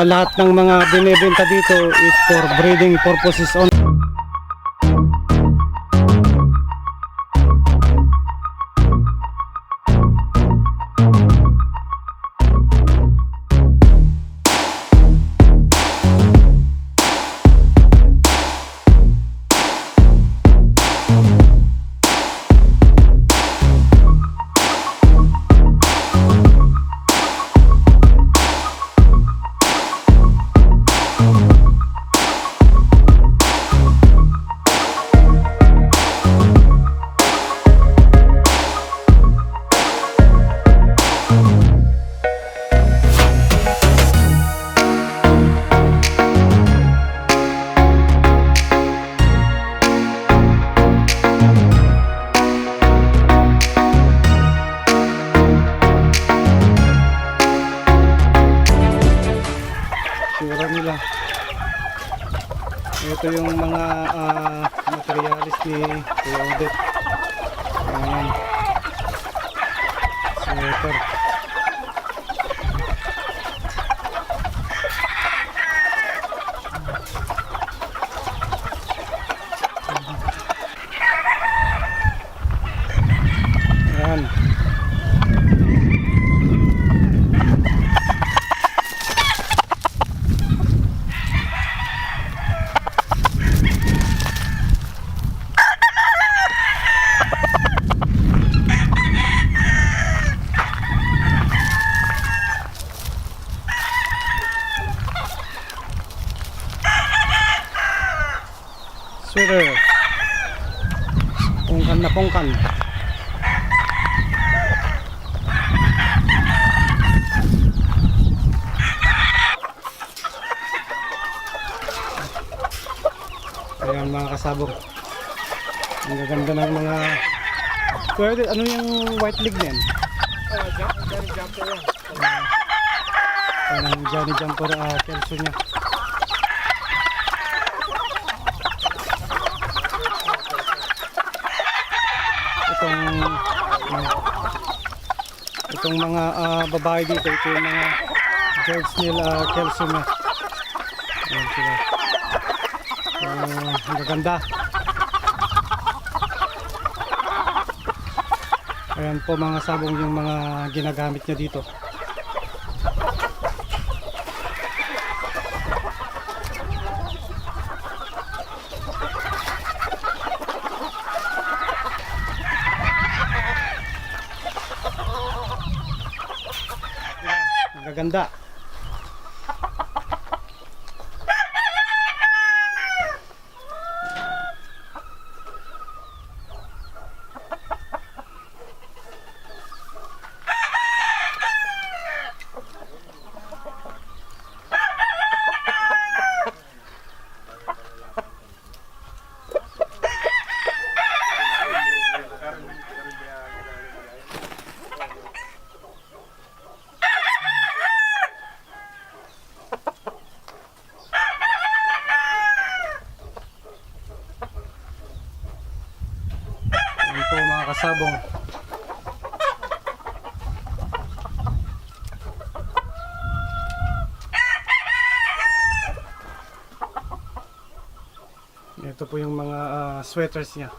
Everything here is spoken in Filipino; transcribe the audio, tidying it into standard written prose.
lahat ng mga binibenta dito is for breeding purposes only. Nila. Ito yung mga materialis ni Kuya Odette. Ayan. Sweater. Ayan. Sweater. Pungkan na pungkan. Ayan mga kasabong. Ang gaganda ng mga... Pwede, ano yung white leg na yan? Johnny Jumper yan. Ang Johnny Jumper kelso niya. Itong mga babae dito, ito yung mga George nila kelso na. Ayan sila. Ang gaganda. Ayan po mga sabong yung mga ginagamit niya dito. Gaganda. Yan po mga kasabong. Ito po yung mga sweaters niya.